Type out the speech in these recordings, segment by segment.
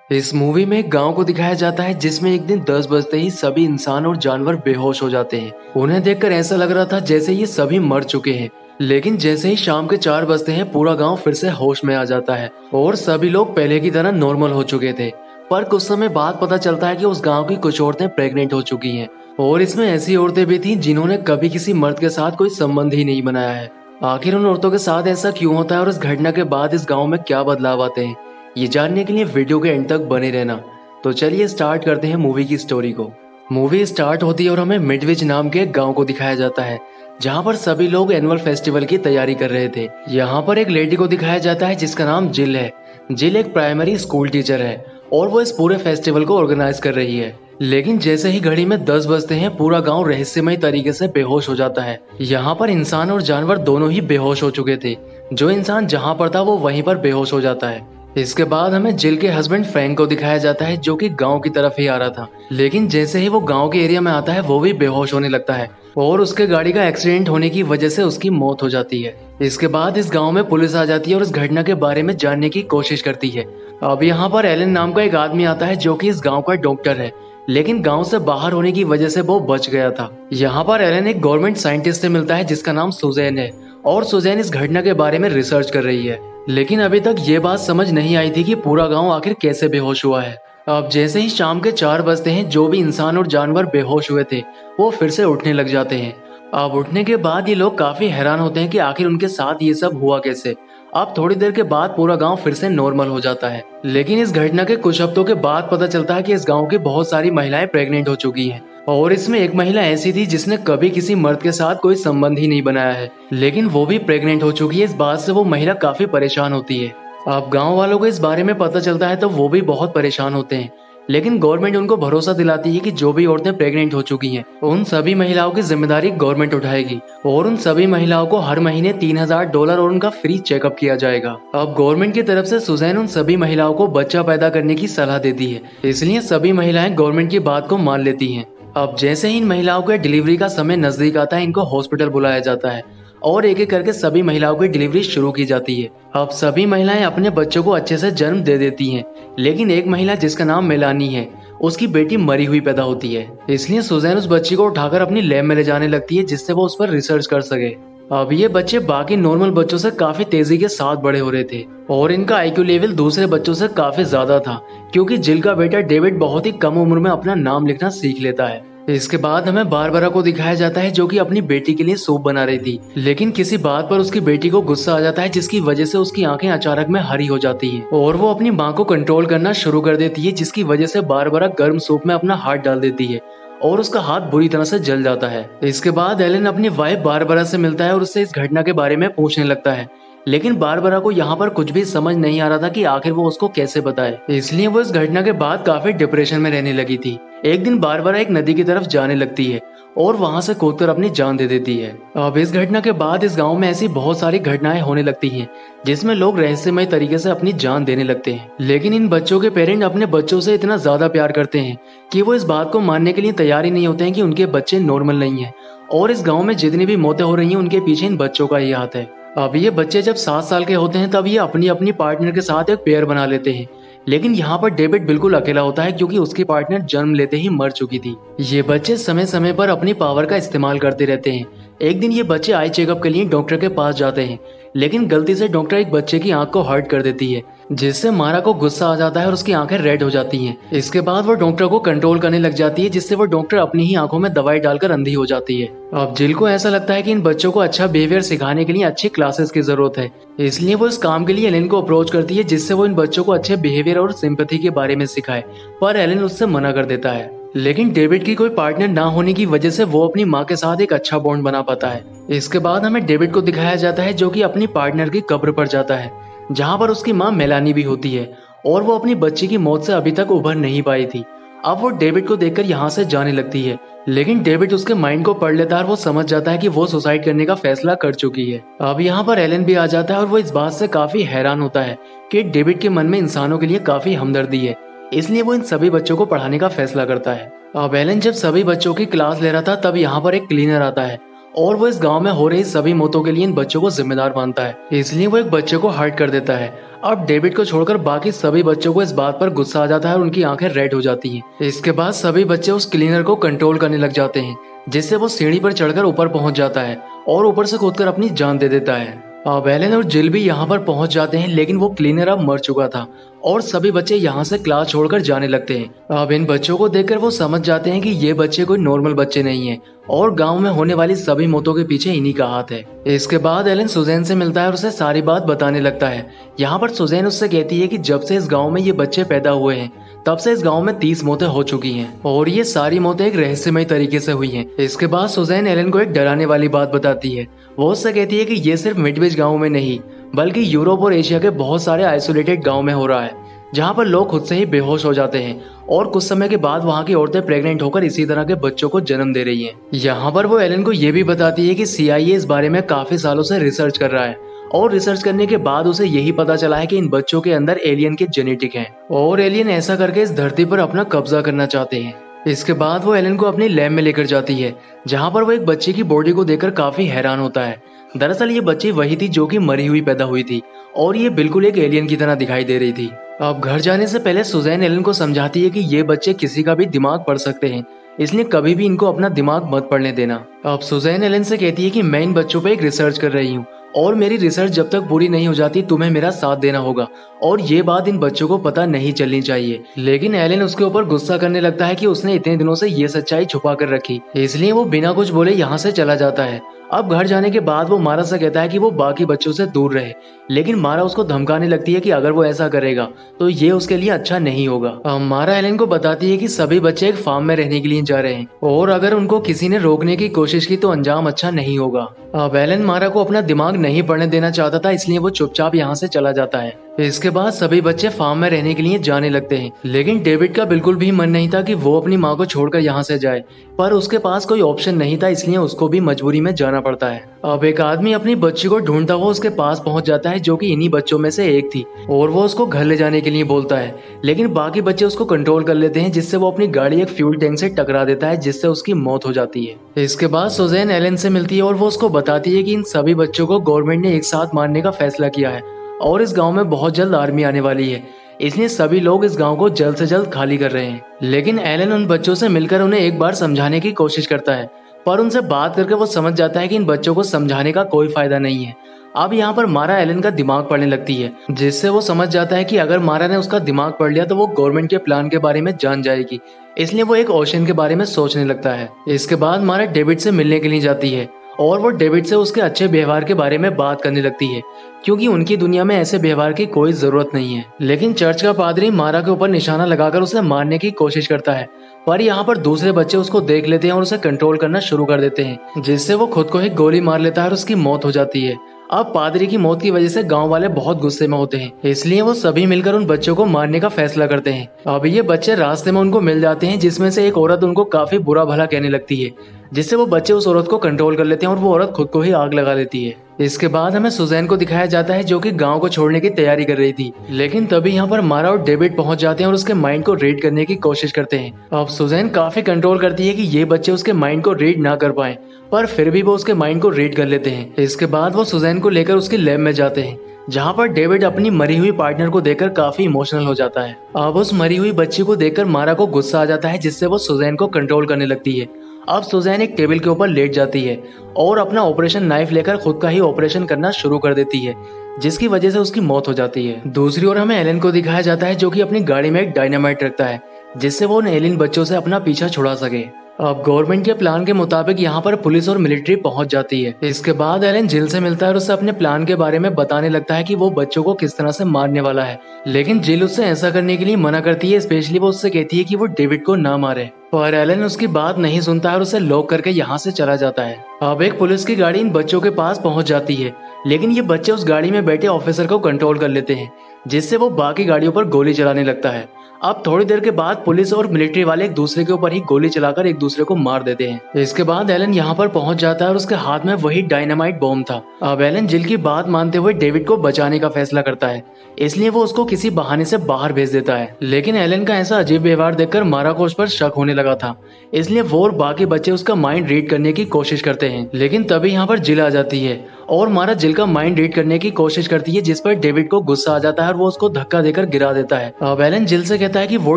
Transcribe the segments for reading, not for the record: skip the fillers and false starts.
इस मूवी में एक गांव को दिखाया जाता है जिसमें एक दिन 10 बजते ही सभी इंसान और जानवर बेहोश हो जाते हैं। उन्हें देखकर ऐसा लग रहा था जैसे ये सभी मर चुके हैं। लेकिन जैसे ही शाम के 4 बजते हैं पूरा गांव फिर से होश में आ जाता है और सभी लोग पहले की तरह नॉर्मल हो चुके थे। पर कुछ समय बाद पता चलता है कि उस गांव की कुछ औरतें प्रेग्नेंट हो चुकी हैं और इसमें ऐसी औरतें भी थीं जिन्होंने कभी किसी मर्द के साथ कोई संबंध ही नहीं बनाया है। आखिर उन औरतों के साथ ऐसा क्यों होता है और इस घटना के बाद इस गांव में क्या बदलाव आते हैं, ये जानने के लिए वीडियो के एंड तक बने रहना। तो चलिए स्टार्ट करते हैं मूवी की स्टोरी को। मूवी स्टार्ट होती है और हमें मिडविच नाम के एक गांव को दिखाया जाता है जहां पर सभी लोग एनुअल फेस्टिवल की तैयारी कर रहे थे। यहाँ पर एक लेडी को दिखाया जाता है जिसका नाम जिल है। जिल एक प्राइमरी स्कूल टीचर है और वो इस पूरे फेस्टिवल को ऑर्गेनाइज कर रही है। लेकिन जैसे ही घड़ी में 10 बजते हैं पूरा गांव रहस्यमय तरीके से बेहोश हो जाता है। यहाँ पर इंसान और जानवर दोनों ही बेहोश हो चुके थे। जो इंसान जहाँ पर था वो वहीं पर बेहोश हो जाता है। इसके बाद हमें जिल के हस्बैंड फ्रैंक को दिखाया जाता है जो कि गांव की तरफ ही आ रहा था। लेकिन जैसे ही वो गांव के एरिया में आता है वो भी बेहोश होने लगता है और उसके गाड़ी का एक्सीडेंट होने की वजह से उसकी मौत हो जाती है। इसके बाद इस गांव में पुलिस आ जाती है और इस घटना के बारे में जानने की कोशिश करती है। अब यहाँ पर एलन नाम का एक आदमी आता है जो कि इस गांव का डॉक्टर है, लेकिन गांव से बाहर होने की वजह से वो बच गया था। यहाँ पर एलन एक गवर्नमेंट साइंटिस्ट से मिलता है जिसका नाम सुजैन है और सुजैन इस घटना के बारे में रिसर्च कर रही है। लेकिन अभी तक ये बात समझ नहीं आई थी कि पूरा गांव आखिर कैसे बेहोश हुआ है। अब जैसे ही शाम के 4 बजते हैं जो भी इंसान और जानवर बेहोश हुए थे वो फिर से उठने लग जाते हैं। अब उठने के बाद ये लोग काफी हैरान होते हैं कि आखिर उनके साथ ये सब हुआ कैसे। अब थोड़ी देर के बाद पूरा गांव फिर से नॉर्मल हो जाता है। लेकिन इस घटना के कुछ हफ्तों के बाद पता चलता है कि इस गांव की बहुत सारी महिलाएं प्रेग्नेंट हो चुकी हैं और इसमें एक महिला ऐसी थी जिसने कभी किसी मर्द के साथ कोई संबंध ही नहीं बनाया है, लेकिन वो भी प्रेग्नेंट हो चुकी है। इस बात से वो महिला काफी परेशान होती है। अब गांव वालों को इस बारे में पता चलता है तो वो भी बहुत परेशान होते हैं। लेकिन गवर्नमेंट उनको भरोसा दिलाती है कि जो भी औरतें प्रेग्नेंट हो चुकी हैं उन सभी महिलाओं की जिम्मेदारी गवर्नमेंट उठाएगी और उन सभी महिलाओं को हर महीने $3000 और उनका फ्री चेकअप किया जाएगा। अब गवर्नमेंट की तरफ से सुजैन उन सभी महिलाओं को बच्चा पैदा करने की सलाह देती है, इसलिए सभी महिलाएं गवर्नमेंट की बात को मान लेती हैं। अब जैसे ही इन महिलाओं के डिलीवरी का समय नजदीक आता है इनको हॉस्पिटल बुलाया जाता है और एक एक करके सभी महिलाओं की डिलीवरी शुरू की जाती है। अब सभी महिलाएं अपने बच्चों को अच्छे से जन्म दे देती हैं, लेकिन एक महिला जिसका नाम मेलानी है उसकी बेटी मरी हुई पैदा होती है। इसलिए सुजैन उस बच्ची को उठाकर अपनी लैब में ले जाने लगती है जिससे वो उस पर रिसर्च कर सके। अब ये बच्चे बाकी नॉर्मल बच्चों से काफी तेजी के साथ बड़े हो रहे थे और इनका आईक्यू लेवल दूसरे बच्चों से काफी ज्यादा था, क्योंकि जिल का बेटा डेविड बहुत ही कम उम्र में अपना नाम लिखना सीख लेता है। इसके बाद हमें बारबरा को दिखाया जाता है जो कि अपनी बेटी के लिए सूप बना रही थी, लेकिन किसी बात पर उसकी बेटी को गुस्सा आ जाता है जिसकी वजह से उसकी आंखें अचानक में हरी हो जाती हैं और वो अपनी मां को कंट्रोल करना शुरू कर देती है, जिसकी वजह से बारबरा गर्म सूप में अपना हाथ डाल देती है और उसका हाथ बुरी तरह से जल जाता है। इसके बाद एलन अपनी वाइफ बारबरा से मिलता है और उससे इस घटना के बारे में पूछने लगता है, लेकिन बारबरा को यहाँ पर कुछ भी समझ नहीं आ रहा था कि आखिर वो उसको कैसे बताए, इसलिए वो इस घटना के बाद काफी डिप्रेशन में रहने लगी थी। एक दिन बारबरा एक नदी की तरफ जाने लगती है और वहां से कूदकर अपनी जान दे देती है। अब इस घटना के बाद इस गांव में ऐसी बहुत सारी घटनाएं होने लगती हैं जिसमें लोग रहस्यमय तरीके से अपनी जान देने लगते हैं। लेकिन इन बच्चों के पेरेंट अपने बच्चों से इतना ज्यादा प्यार करते हैं कि वो इस बात को मानने के लिए तैयार ही नहीं होते हैं कि उनके बच्चे नॉर्मल नहीं है और इस गाँव में जितनी भी मौतें हो रही है उनके पीछे इन बच्चों का ही हाथ है। अब ये बच्चे जब 7 साल के होते हैं तब ये अपनी अपनी पार्टनर के साथ एक पेयर बना लेते हैं, लेकिन यहाँ पर डेविड बिल्कुल अकेला होता है क्योंकि उसकी पार्टनर जन्म लेते ही मर चुकी थी। ये बच्चे समय समय पर अपनी पावर का इस्तेमाल करते रहते हैं। एक दिन ये बच्चे आई चेकअप के लिए डॉक्टर के पास जाते हैं, लेकिन गलती से डॉक्टर एक बच्चे की आंख को हर्ट कर देती है, जिससे मारा को गुस्सा आ जाता है और उसकी आंखें रेड हो जाती हैं। इसके बाद वो डॉक्टर को कंट्रोल करने लग जाती है, जिससे वो डॉक्टर अपनी ही आंखों में दवाई डालकर अंधी हो जाती है। अब जिल को ऐसा लगता है कि इन बच्चों को अच्छा बिहेवियर सिखाने के लिए अच्छी क्लासेस की जरूरत है, इसलिए वो इस काम के लिए एलन को अप्रोच करती है जिससे वो इन बच्चों को अच्छे बिहेवियर और सिंपैथी के बारे में सिखाए, पर एलन उससे मना कर देता है। लेकिन डेविड की कोई पार्टनर ना होने की वजह से वो अपनी माँ के साथ एक अच्छा बॉन्ड बना पाता है। इसके बाद हमें डेविड को दिखाया जाता है जो कि अपनी पार्टनर की कब्र पर जाता है जहाँ पर उसकी माँ मेलानी भी होती है और वो अपनी बच्ची की मौत से अभी तक उभर नहीं पाई थी। अब वो डेविड को देखकर यहाँ से जाने लगती है, लेकिन डेविड उसके माइंड को पढ़ लेता है और वो समझ जाता है कि वो सुसाइड करने का फैसला कर चुकी है। अब यहाँ पर एलन भी आ जाता है और वो इस बात से काफी हैरान होता है कि डेविड के मन में इंसानों के लिए काफी हमदर्दी है, इसलिए वो इन सभी बच्चों को पढ़ाने का फैसला करता है। अब एलन जब सभी बच्चों की क्लास ले रहा था तब यहाँ पर एक क्लीनर आता है और वो इस गांव में हो रही सभी मौतों के लिए इन बच्चों को जिम्मेदार मानता है, इसलिए वो एक बच्चे को हर्ट कर देता है। अब डेविड को छोड़कर बाकी सभी बच्चों को इस बात पर गुस्सा आ जाता है और उनकी आंखें रेड हो जाती हैं। इसके बाद सभी बच्चे उस क्लीनर को कंट्रोल करने लग जाते हैं, जिससे वो सीढ़ी पर चढ़कर ऊपर पहुंच जाता है और ऊपर से कूदकर अपनी जान दे देता है। अब एलन और जिल भी यहाँ पर पहुंच जाते हैं, लेकिन वो क्लीनर अब मर चुका था और सभी बच्चे यहाँ से क्लास छोड़कर जाने लगते हैं। अब इन बच्चों को देखकर वो समझ जाते हैं कि ये बच्चे कोई नॉर्मल बच्चे नहीं हैं और गांव में होने वाली सभी मौतों के पीछे इन्हीं का हाथ है। इसके बाद एलन सुजैन से मिलता है और उसे सारी बात बताने लगता है। यहाँ पर सुजैन उससे कहती है कि जब से इस गाँव में ये बच्चे पैदा हुए हैं तब से इस गांव में 30 मौतें हो चुकी हैं और ये सारी मौतें एक रहस्यमय तरीके से हुई हैं। इसके बाद सुजैन एलन को एक डराने वाली बात बताती है। वो उससे कहती है कि ये सिर्फ मिडवेज गांव में नहीं बल्कि यूरोप और एशिया के बहुत सारे आइसोलेटेड गांव में हो रहा है, जहाँ पर लोग खुद से ही बेहोश हो जाते हैं और कुछ समय के बाद वहाँ की औरतें प्रेग्नेंट होकर इसी तरह के बच्चों को जन्म दे रही हैं। यहाँ पर वो एलन को ये भी बताती है कि CIA इस बारे में काफी सालों से रिसर्च कर रहा है और रिसर्च करने के बाद उसे यही पता चला है कि इन बच्चों के अंदर एलियन के जेनेटिक हैं और एलियन ऐसा करके इस धरती पर अपना कब्जा करना चाहते हैं। इसके बाद वो एलन को अपनी लैब में लेकर जाती है, जहाँ पर वो एक बच्चे की बॉडी को देखकर काफी हैरान होता है। दरअसल ये बच्ची वही थी जो कि मरी हुई पैदा हुई थी और ये बिल्कुल एक एलियन की तरह दिखाई दे रही थी। अब घर जाने से पहले सुजैन एलन को समझाती है कि ये बच्चे किसी का भी दिमाग पढ़ सकते हैं, इसलिए कभी भी इनको अपना दिमाग मत पढ़ने देना। अब सुजैन एलन से कहती है कि मैं इन बच्चों पे एक रिसर्च कर रही हूँ और मेरी रिसर्च जब तक पूरी नहीं हो जाती तुम्हें मेरा साथ देना होगा और ये बात इन बच्चों को पता नहीं चलनी चाहिए। लेकिन एलन उसके ऊपर गुस्सा करने लगता है कि उसने इतने दिनों से ये सच्चाई छुपा कर रखी, इसलिए वो बिना कुछ बोले यहाँ से चला जाता है। अब घर जाने के बाद वो मारा से कहता है कि वो बाकी बच्चों से दूर रहे, लेकिन मारा उसको धमकाने लगती है कि अगर वो ऐसा करेगा तो ये उसके लिए अच्छा नहीं होगा। मारा एलन को बताती है कि सभी बच्चे एक फार्म में रहने के लिए जा रहे हैं और अगर उनको किसी ने रोकने की कोशिश की तो अंजाम अच्छा नहीं होगा। अब एलन मारा को अपना दिमाग नहीं पढ़ने देना चाहता था, इसलिए वो चुपचाप यहाँ से चला जाता है। इसके बाद सभी बच्चे फार्म में रहने के लिए जाने लगते हैं, लेकिन डेविड का बिल्कुल भी मन नहीं था कि वो अपनी माँ को छोड़कर यहाँ से जाए, पर उसके पास कोई ऑप्शन नहीं था, इसलिए उसको भी मजबूरी में जाना पड़ता है। अब एक आदमी अपनी बच्ची को ढूंढता हुआ उसके पास पहुंच जाता है, जो कि इन्हीं बच्चों में से एक थी, और वो उसको घर ले जाने के लिए बोलता है, लेकिन बाकी बच्चे उसको कंट्रोल कर लेते हैं, जिससे वो अपनी गाड़ी एक फ्यूल टैंक से टकरा देता है, जिससे उसकी मौत हो जाती है। इसके बाद सुजैन एलन से मिलती है और वो उसको बताती है कि इन सभी बच्चों को गवर्नमेंट ने एक साथ मारने का फैसला किया है और इस गांव में बहुत जल्द आर्मी आने वाली है, इसलिए सभी लोग इस गांव को जल्द से जल्द खाली कर रहे हैं। लेकिन एलन उन बच्चों से मिलकर उन्हें एक बार समझाने की कोशिश करता है, पर उनसे बात करके वो समझ जाता है कि इन बच्चों को समझाने का कोई फायदा नहीं है। अब यहाँ पर मारा एलन का दिमाग पढ़ने लगती है, जिससे वो समझ जाता है कि अगर मारा ने उसका दिमाग पढ़ लिया तो वो गवर्नमेंट के प्लान के बारे में जान जाएगी, इसलिए वो एक ओशन के बारे में सोचने लगता है। इसके बाद मारा डेविड से मिलने के लिए जाती है और वो डेविड से उसके अच्छे व्यवहार के बारे में बात करने लगती है, क्योंकि उनकी दुनिया में ऐसे व्यवहार की कोई जरूरत नहीं है। लेकिन चर्च का पादरी मारा के ऊपर निशाना लगाकर उसे मारने की कोशिश करता है, पर यहाँ पर दूसरे बच्चे उसको देख लेते हैं और उसे कंट्रोल करना शुरू कर देते हैं, जिससे वो खुद को ही गोली मार लेता है और उसकी मौत हो जाती है। अब पादरी की मौत की वजह से गांव वाले बहुत गुस्से में होते हैं, इसलिए वो सभी मिलकर उन बच्चों को मारने का फैसला करते हैं। अब ये बच्चे रास्ते में उनको मिल जाते हैं, जिसमें से एक औरत उनको काफी बुरा भला कहने लगती है, जिससे वो बच्चे उस औरत को कंट्रोल कर लेते हैं और वो औरत खुद को ही आग लगा लेती है। इसके बाद हमें सुजैन को दिखाया जाता है, जो कि गांव को छोड़ने की तैयारी कर रही थी, लेकिन तभी यहाँ पर मारा और डेविड पहुंच जाते हैं और उसके माइंड को रीड करने की कोशिश करते हैं। अब सुजैन काफी कंट्रोल करती है कि ये बच्चे उसके माइंड को रीड ना कर पाए, पर फिर भी वो उसके माइंड को रीड कर लेते हैं। इसके बाद वो सुजैन को लेकर उसकी लैब में जाते हैं, जहाँ पर डेविड अपनी मरी हुई पार्टनर को देखकर काफी इमोशनल हो जाता है। अब उस मरी हुई बच्ची को देखकर मारा को गुस्सा आ जाता है, जिससे वो सुजैन को कंट्रोल करने लगती है। अब सुजैन एक टेबल के ऊपर लेट जाती है और अपना ऑपरेशन नाइफ लेकर खुद का ही ऑपरेशन करना शुरू कर देती है, जिसकी वजह से उसकी मौत हो जाती है। दूसरी ओर हमें एलन को दिखाया जाता है, जो कि अपनी गाड़ी में एक डायनामाइट रखता है, जिससे वो उन एलियन बच्चों से अपना पीछा छुड़ा सके। अब गवर्नमेंट के प्लान के मुताबिक यहाँ पर पुलिस और मिलिट्री पहुंच जाती है। इसके बाद एलन जिल से मिलता है और उससे अपने प्लान के बारे में बताने लगता है कि वो बच्चों को किस तरह से मारने वाला है, लेकिन जिल उससे ऐसा करने के लिए मना करती है। स्पेशली वो उससे कहती है कि वो डेविड को ना मारे, पर एलन उसकी बात नहीं सुनता है और उसे लॉक करके यहाँ से चला जाता है। अब एक पुलिस की गाड़ी इन बच्चों के पास पहुंच जाती है, लेकिन ये बच्चे उस गाड़ी में बैठे ऑफिसर को कंट्रोल कर लेते हैं, जिससे वो बाकी गाड़ियों पर गोली चलाने लगता है। अब थोड़ी देर के बाद पुलिस और मिलिट्री वाले एक दूसरे के ऊपर ही गोली चलाकर एक दूसरे को मार देते हैं। इसके बाद एलन यहाँ पर पहुंच जाता है और उसके हाथ में वही डायनामाइट बॉम्ब था। अब एलन जिल की बात मानते हुए डेविड को बचाने का फैसला करता है, इसलिए वो उसको किसी बहाने से बाहर भेज देता है। लेकिन एलन का ऐसा अजीब व्यवहार देखकर मारा को उस पर शक होने लगा था, इसलिए वो और बाकी बच्चे उसका माइंड रीड करने की कोशिश करते हैं। लेकिन तभी यहाँ पर जिल आ जाती है और मारा जिल का माइंड रीड करने की कोशिश करती है, जिस पर डेविड को गुस्सा आ जाता है और वो उसको धक्का देकर गिरा देता है। अब एलन जिल से कहता है कि वो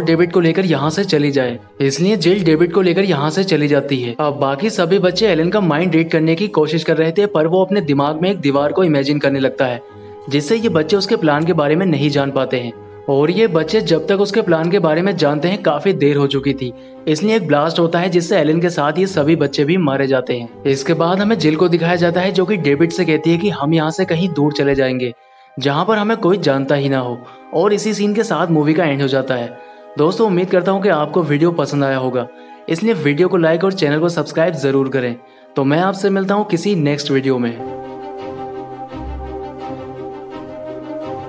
डेविड को लेकर यहाँ से चली जाए, इसलिए जिल डेविड को लेकर यहाँ से चली जाती है। अब बाकी सभी बच्चे एलन का माइंड रीड करने की कोशिश कर रहे थे, पर वो अपने दिमाग में एक दीवार को इमेजिन करने लगता है, जिससे ये बच्चे उसके प्लान के बारे में नहीं जान पाते हैं। और ये बच्चे जब तक उसके प्लान के बारे में जानते हैं काफी देर हो चुकी थी, इसलिए एक ब्लास्ट होता है जिससे एलन के साथ ये सभी बच्चे भी मारे जाते हैं। इसके बाद हमें जिल को दिखाया जाता है जो कि डेविड से कहती है कि हम यहाँ से कहीं दूर चले जाएंगे जहाँ पर हमें कोई जानता ही ना हो। और इसी सीन के साथ मूवी का एंड हो जाता है। दोस्तों उम्मीद करता हूँ कि आपको वीडियो पसंद आया होगा, इसलिए वीडियो को लाइक और चैनल को सब्सक्राइब जरूर करें। तो मैं आपसे मिलता हूँ किसी नेक्स्ट वीडियो में।